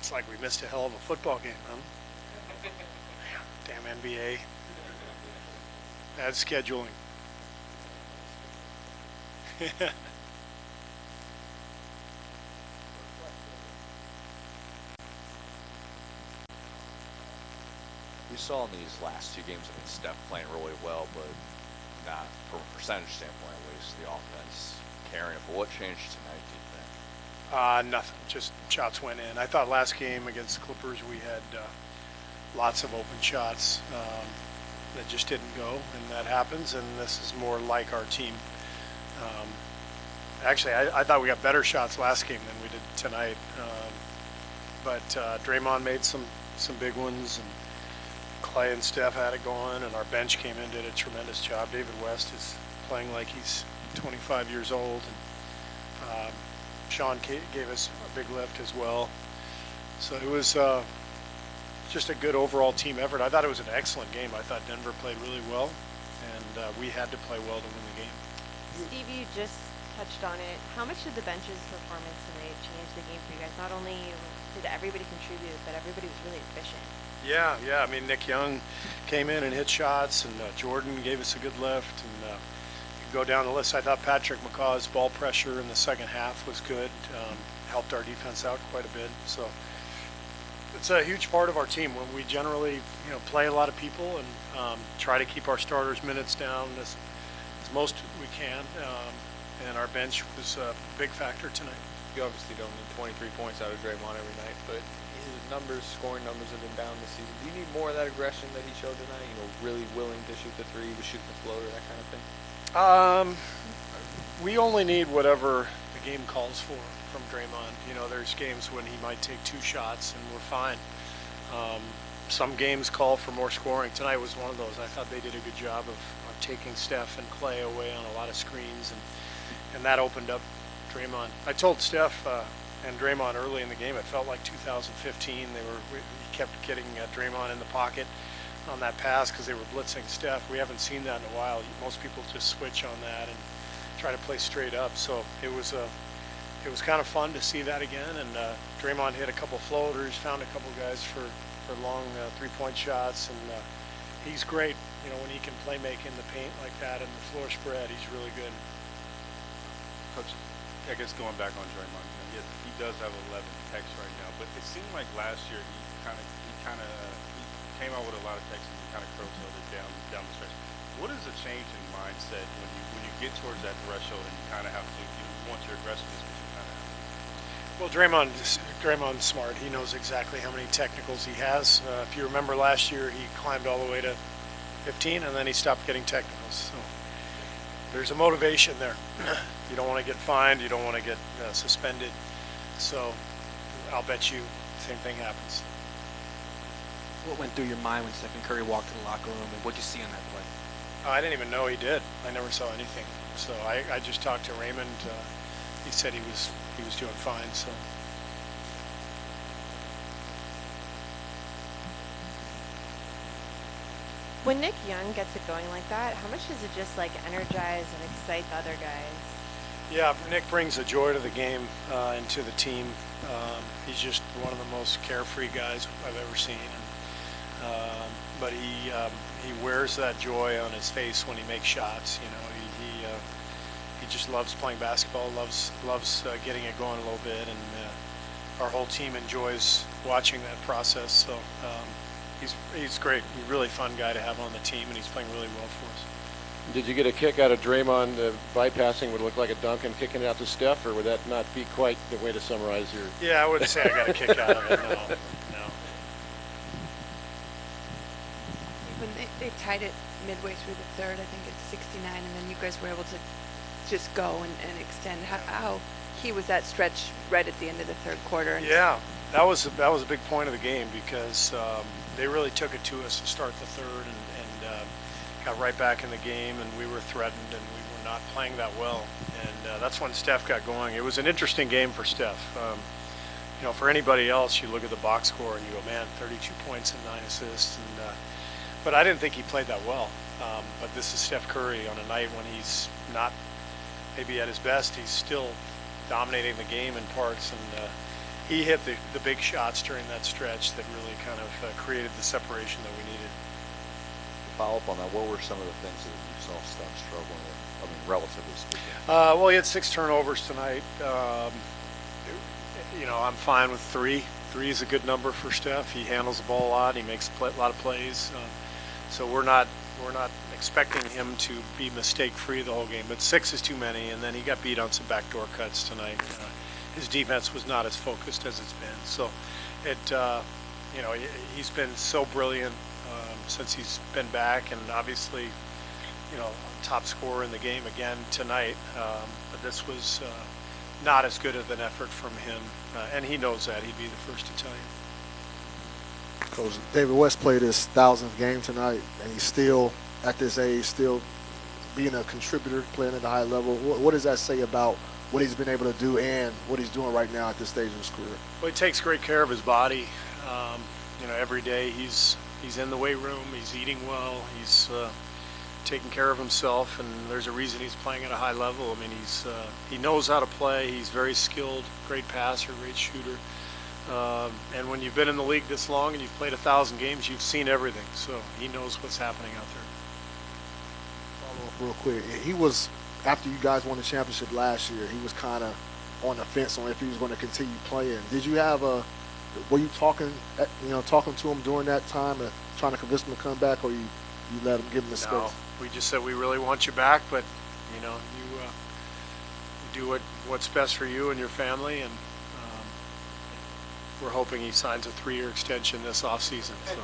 It's like we missed a hell of a football game, huh? Damn NBA. Bad scheduling. We saw in these last two games, I mean, Steph playing really well, but not from a percentage standpoint, at least, the offense carrying it. But what changed tonight, do you think? Nothing. Just shots went in. I thought last game against the Clippers we had lots of open shots that just didn't go, and that happens. And this is more like our team. Actually, I thought we got better shots last game than we did tonight. But Draymond made some big ones, and Clay and Steph had it going, and our bench came in, did a tremendous job. David West is playing like he's 25 years old, and Sean gave us a big lift as well. So it was just a good overall team effort. I thought it was an excellent game. I thought Denver played really well, and we had to play well to win the game. Steve, you just touched on it. How much did the bench's performance tonight change the game for you guys? Not only did everybody contribute, but everybody was really efficient. Yeah. I mean, Nick Young came in and hit shots, and Jordan gave us a good lift, and you can go down the list. I thought Patrick McCaw's ball pressure in the second half was good, helped our defense out quite a bit. So it's a huge part of our team when we generally, play a lot of people and try to keep our starters' minutes down as most we can. And our bench was a big factor tonight. You obviously don't need 23 points out of Draymond every night, but his scoring numbers have been down this season. Do you need more of that aggression that he showed tonight? Really willing to shoot the three, to shoot the floater, that kind of thing? We only need whatever the game calls for from Draymond. There's games when he might take 2 shots and we're fine. Some games call for more scoring. Tonight was one of those. I thought they did a good job of taking Steph and Clay away on a lot of screens, and that opened up Draymond. I told Steph and Draymond early in the game, it felt like 2015. He kept getting Draymond in the pocket on that pass because they were blitzing Steph. We haven't seen that in a while. Most people just switch on that and try to play straight up. So it was kind of fun to see that again. And Draymond hit a couple floaters, found a couple guys for long 3-point shots, and he's great. When he can play make in the paint like that and the floor spread, he's really good. Coach, I guess going back on Draymond, he does have 11 techs right now, but it seemed like last year he came out with a lot of techs and he kind of curtailed it down the stretch. What is the change in mindset when you get towards that threshold and you kind of have to, want your aggressiveness, but you kind of have to? Well, Draymond's smart. He knows exactly how many technicals he has. If you remember last year, he climbed all the way to 15 and then he stopped getting technicals. So there's a motivation there. You don't want to get fined. You don't want to get suspended. So I'll bet you the same thing happens. What went through your mind when Stephen Curry walked to the locker room, and what did you see on that play? I didn't even know he did. I never saw anything. So I just talked to Raymond. He said he was doing fine. So. When Nick Young gets it going like that, how much does it just energize and excite the other guys? Yeah, Nick brings a joy to the game and the team. He's just one of the most carefree guys I've ever seen. But he wears that joy on his face when he makes shots. He just loves playing basketball, loves getting it going a little bit, and our whole team enjoys watching that process. So he's great. He's a really fun guy to have on the team, and he's playing really well for us. Did you get a kick out of Draymond bypassing would look like a dunk and kicking it out to Steph, or would that not be quite the way to summarize your... Yeah, I wouldn't say I got a kick out of it, no. When they tied it midway through the third, I think it's 69, and then you guys were able to just go and extend. How key was that stretch right at the end of the third quarter? Yeah, that was a big point of the game because they really took it to us to start the third and got right back in the game, and we were threatened and we were not playing that well, and that's when Steph got going. It was an interesting game for Steph. For anybody else, you look at the box score and you go, man, 32 points and 9 assists, but I didn't think he played that well. But this is Steph Curry on a night when he's not maybe at his best. He's still dominating the game in parts, he hit the big shots during that stretch that really kind of created the separation that we needed. To follow up on that, what were some of the things that you saw Steph struggling with? I mean, relatively speaking. Well, he had 6 turnovers tonight. You know, I'm fine with 3. 3 is a good number for Steph. He handles the ball a lot. He makes a lot of plays. So we're not expecting him to be mistake-free the whole game. But 6 is too many, and then he got beat on some backdoor cuts tonight. His defense was not as focused as it's been. So you know, he's been so brilliant since he's been back, and obviously, you know, top scorer in the game again tonight. But this was not as good of an effort from him, and he knows that. He'd be the first to tell you. Coach, David West played his 1,000th game tonight, and he's still, at this age, still being a contributor, playing at a high level. What does that say about what he's been able to do and what he's doing right now at this stage of his career? Well, he takes great care of his body. You know, every day he's in the weight room, he's eating well, he's taking care of himself, and there's a reason he's playing at a high level. I mean, he knows how to play. He's very skilled, great passer, great shooter. And when you've been in the league this long and you've played 1,000 games, you've seen everything. So he knows what's happening out there. Follow up real quick. He was, after you guys won the championship last year, he was kind of on the fence on if he was going to continue playing. Did you have were you talking to him during that time, trying to convince him to come back, or you let him give him the space? No, we just said we really want you back, but you know, you do what's best for you and your family, and we're hoping he signs a 3-year extension this offseason. So.